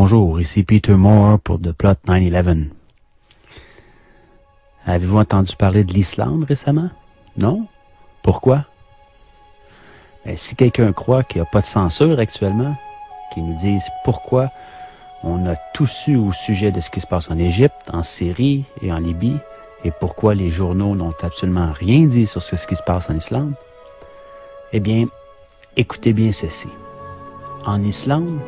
Bonjour, ici Peter Moore pour The Plot 9/11. Avez-vous entendu parler de l'Islande récemment? Non? Pourquoi? Ben, si quelqu'un croit qu'il n'y a pas de censure actuellement, qu'il nous dise pourquoi on a tout su au sujet de ce qui se passe en Égypte, en Syrie et en Libye, et pourquoi les journaux n'ont absolument rien dit sur ce qui se passe en Islande, eh bien, écoutez bien ceci. En Islande,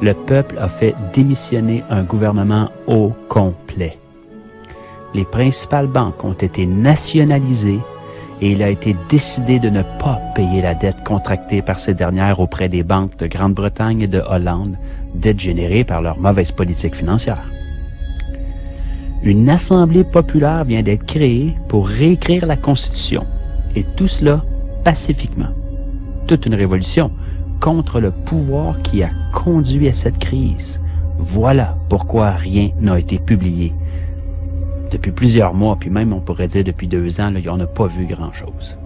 le peuple a fait démissionner un gouvernement au complet. Les principales banques ont été nationalisées et il a été décidé de ne pas payer la dette contractée par ces dernières auprès des banques de Grande-Bretagne et de Hollande, dette générée par leur mauvaise politique financière. Une assemblée populaire vient d'être créée pour réécrire la Constitution, et tout cela pacifiquement. Toute une révolution contre le pouvoir qui a conduit à cette crise. Voilà pourquoi rien n'a été publié. Depuis plusieurs mois, puis même on pourrait dire depuis 2 ans, là, on n'a pas vu grand-chose.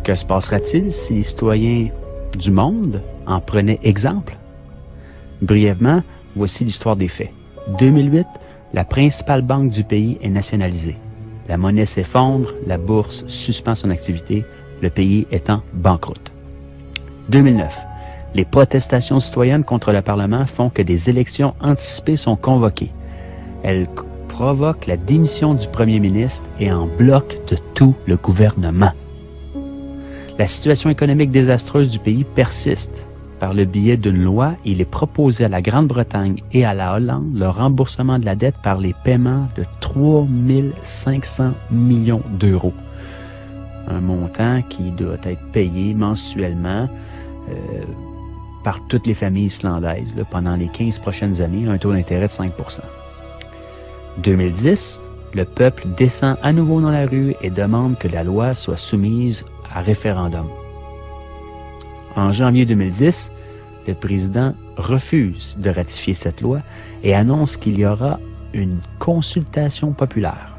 Que se passera-t-il si les citoyens du monde en prenaient exemple? Brièvement, voici l'histoire des faits. 2008, la principale banque du pays est nationalisée. La monnaie s'effondre, la bourse suspend son activité, le pays étant banqueroute. 2009, les protestations citoyennes contre le Parlement font que des élections anticipées sont convoquées. Elles provoquent la démission du premier ministre et en bloquent de tout le gouvernement. La situation économique désastreuse du pays persiste. Par le biais d'une loi, il est proposé à la Grande-Bretagne et à la Hollande le remboursement de la dette par les paiements de 3 500 millions d'euros. Un montant qui doit être payé mensuellement par toutes les familles islandaises pendant les 15 prochaines années à un taux d'intérêt de 5 %. 2010, le peuple descend à nouveau dans la rue et demande que la loi soit soumise à référendum. En janvier 2010, le président refuse de ratifier cette loi et annonce qu'il y aura une consultation populaire.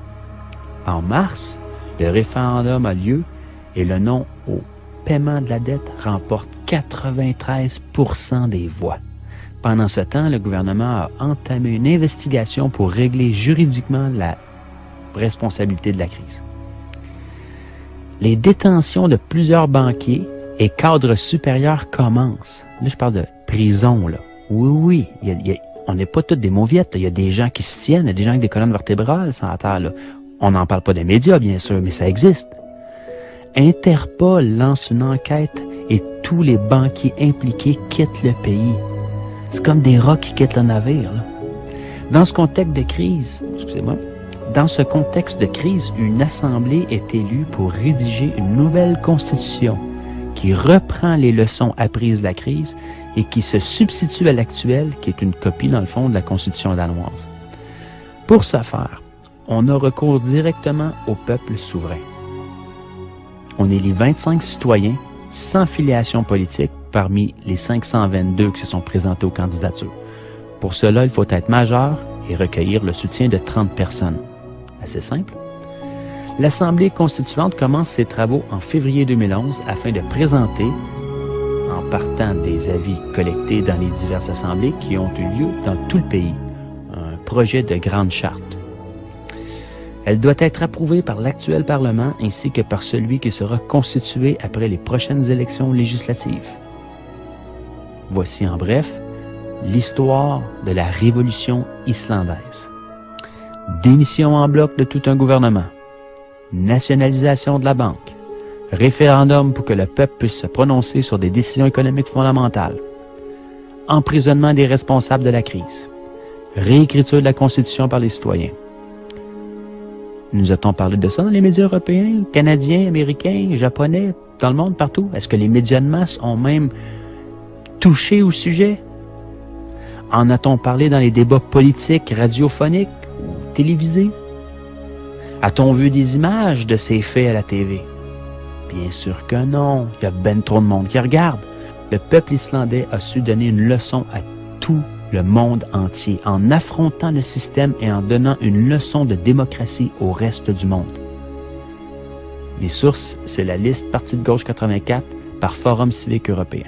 En mars, le référendum a lieu et le non au paiement de la dette remporte 93% des voix. Pendant ce temps, le gouvernement a entamé une investigation pour régler juridiquement la responsabilité de la crise. Les détentions de plusieurs banquiers et cadres supérieurs commencent. Là, je parle de prison, là. Oui, on n'est pas tous des mauviettes. Il y a des gens qui se tiennent, il y a des gens avec des colonnes vertébrales sur la terre, là. On n'en parle pas des médias, bien sûr, mais ça existe. Interpol lance une enquête et tous les banquiers impliqués quittent le pays. C'est comme des rats qui quittent le navire, là. Dans ce contexte de crise, une assemblée est élue pour rédiger une nouvelle constitution qui reprend les leçons apprises de la crise et qui se substitue à l'actuelle, qui est une copie, dans le fond, de la constitution danoise. Pour ce faire, on a recours directement au peuple souverain. On élit 25 citoyens sans filiation politique parmi les 522 qui se sont présentés aux candidatures. Pour cela, il faut être majeur et recueillir le soutien de 30 personnes. Assez simple. L'Assemblée constituante commence ses travaux en février 2011 afin de présenter, en partant des avis collectés dans les diverses assemblées qui ont eu lieu dans tout le pays, un projet de grande charte. Elle doit être approuvée par l'actuel Parlement ainsi que par celui qui sera constitué après les prochaines élections législatives. Voici en bref l'histoire de la révolution islandaise. Démission en bloc de tout un gouvernement. Nationalisation de la banque. Référendum pour que le peuple puisse se prononcer sur des décisions économiques fondamentales. Emprisonnement des responsables de la crise. Réécriture de la Constitution par les citoyens. Nous a-t-on parlé de ça dans les médias européens, canadiens, américains, japonais, dans le monde, partout? Est-ce que les médias de masse ont même touché au sujet? En a-t-on parlé dans les débats politiques, radiophoniques ou télévisés? A-t-on vu des images de ces faits à la TV? Bien sûr que non. Il y a ben trop de monde qui regarde. Le peuple islandais a su donner une leçon à tout le monde entier en affrontant le système et en donnant une leçon de démocratie au reste du monde. Les sources, c'est la liste Parti de gauche 84 par Forum civique européen.